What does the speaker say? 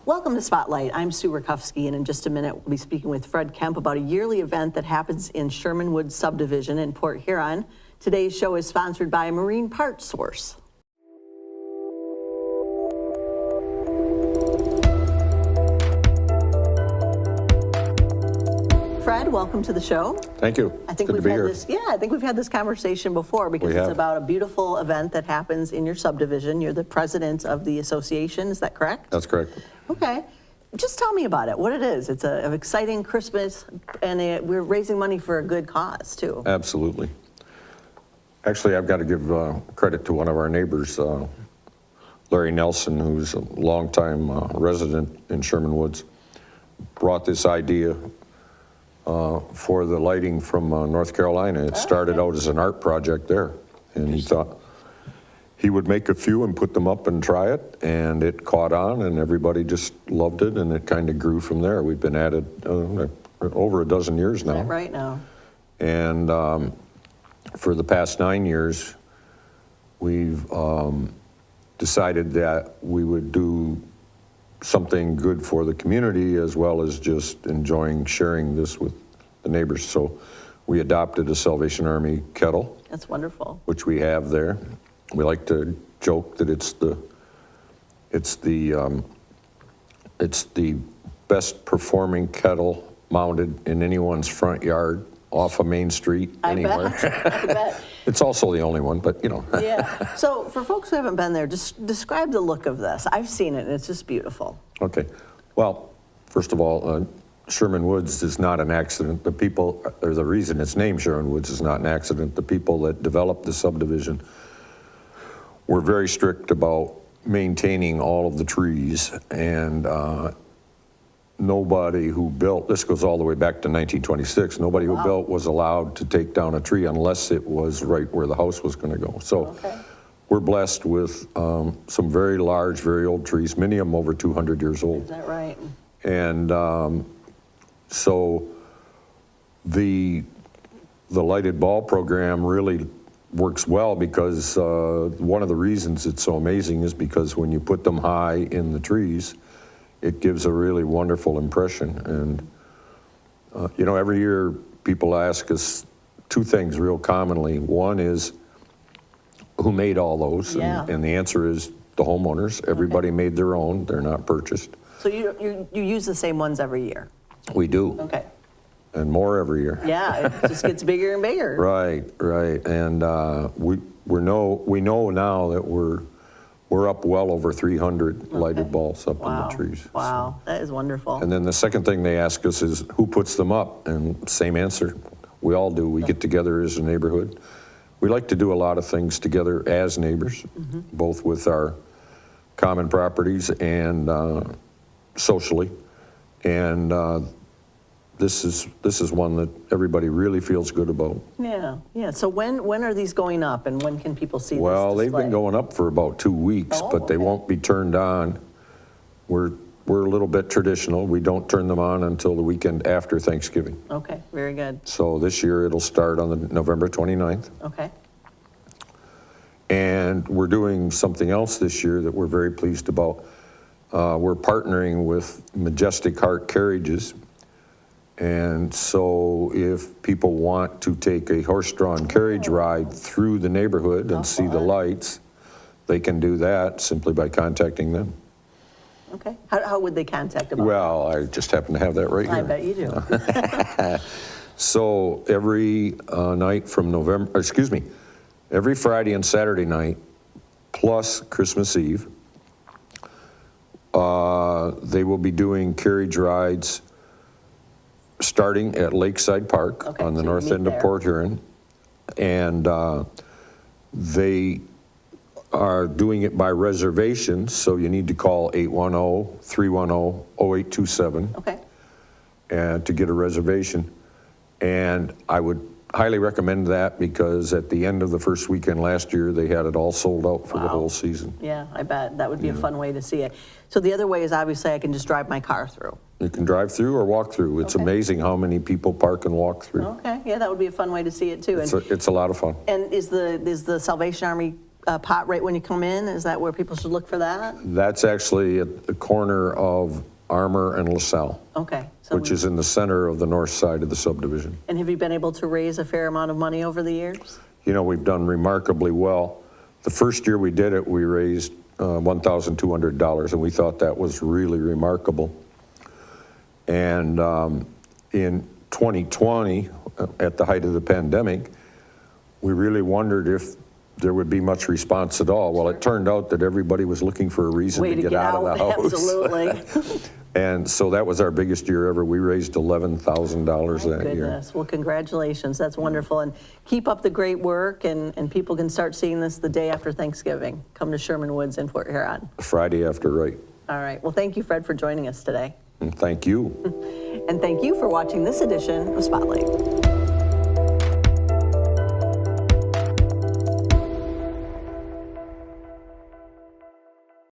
Welcome to Spotlight. I'm Sue Rakowski, and in just a minute, we'll be speaking with Fred Kemp about a yearly event that happens in Sherman Woods subdivision in Port Huron. Today's show is sponsored by Marine Parts Source. Fred, welcome to the show. Thank you. I think we've had this. Yeah, I think we've had this conversation before because it's about a beautiful event that happens in your subdivision. You're the president of the association. Is that correct? That's correct. Okay. Just tell me about it. What it is? It's an exciting Christmas, and we're raising money for a good cause too. Absolutely. Actually, I've got to give credit to one of our neighbors, Larry Nelson, who's a longtime resident in Sherman Woods. Brought this idea for the lighting from North Carolina. It started out as an art project there, and he thought he would make a few and put them up and try it, and it caught on, and everybody just loved it, and it kind of grew from there. We've been at it over a dozen years now. Is that right now? And for the past 9 years, we've decided that we would do something good for the community as well as just enjoying sharing this with the neighbors. So we adopted a Salvation Army kettle. That's wonderful. Which we have there. We like to joke that it's the best performing kettle mounted in anyone's front yard off of Main Street anywhere. I bet. It's also the only one, but you know. Yeah. So for folks who haven't been there, just describe the look of this. I've seen it, and it's just beautiful. Okay. Well, first of all, Sherman Woods is not an accident. The people, or the reason it's named Sherman Woods is not an accident. The people that developed the subdivision were very strict about maintaining all of the trees, and nobody who built, this goes all the way back to 1926, nobody who built was allowed to take down a tree unless it was right where the house was going to go. So we're blessed with some very large, very old trees, many of them over 200 years old. Is that right? And so the lighted ball program really works well because one of the reasons it's so amazing is because when you put them high in the trees, it gives a really wonderful impression. And, you know, every year people ask us two things real commonly. One is, who made all those? Yeah. And the answer is the homeowners. Everybody made their own. They're not purchased. So you use the same ones every year? We do. Okay. And more every year. Yeah, it just gets bigger and bigger. Right, right. And we know now that we're up well over 300 lighted balls up in the trees. Wow, that is wonderful. And then the second thing they ask us is, who puts them up? And same answer, we all do. We get together as a neighborhood. We like to do a lot of things together as neighbors, both with our common properties and socially. And this is one that everybody really feels good about. Yeah, yeah. So when are these going up, and when can people see this Well, they've display? been going up for about 2 weeks, but they won't be turned on. We're a little bit traditional. We don't turn them on until the weekend after Thanksgiving. Okay, very good. So this year it'll start on the November 29th. Okay. And we're doing something else this year that we're very pleased about. We're partnering with Majestic Heart Carriages. And so if people want to take a horse-drawn carriage ride through the neighborhood and see the lights, they can do that simply by contacting them. Okay. How would they contact about Well, I just happen to have that right here. I bet you do. So every night from every Friday and Saturday night, plus Christmas Eve, they will be doing carriage rides starting at Lakeside Park on the north end of Port Huron. And they are doing it by reservation, so you need to call 810-310-0827 and to get a reservation. And I would highly recommend that because at the end of the first weekend last year, they had it all sold out for the whole season. Yeah, I bet. That would be a fun way to see it. So the other way is obviously I can just drive my car through. You can drive through or walk through. It's amazing how many people park and walk through. Okay, yeah, that would be a fun way to see it too. It's a lot of fun. And is the Salvation Army pot right when you come in? Is that where people should look for that? That's actually at the corner of Armour and LaSalle, Okay. So which is in the center of the north side of the subdivision. And have you been able to raise a fair amount of money over the years? You know, we've done remarkably well. The first year we did it, we raised $1,200, and we thought that was really remarkable. And in 2020, at the height of the pandemic, we really wondered if there would be much response at all. Well, it turned out that everybody was looking for a reason Way to get out of the house. Absolutely. And so that was our biggest year ever. We raised $11,000 that year. Goodness. Well, congratulations. That's wonderful. And keep up the great work, and people can start seeing this the day after Thanksgiving. Come to Sherman Woods in Port Huron. Friday after, right. All right. Well, thank you, Fred, for joining us today. And thank you. And thank you for watching this edition of Spotlight.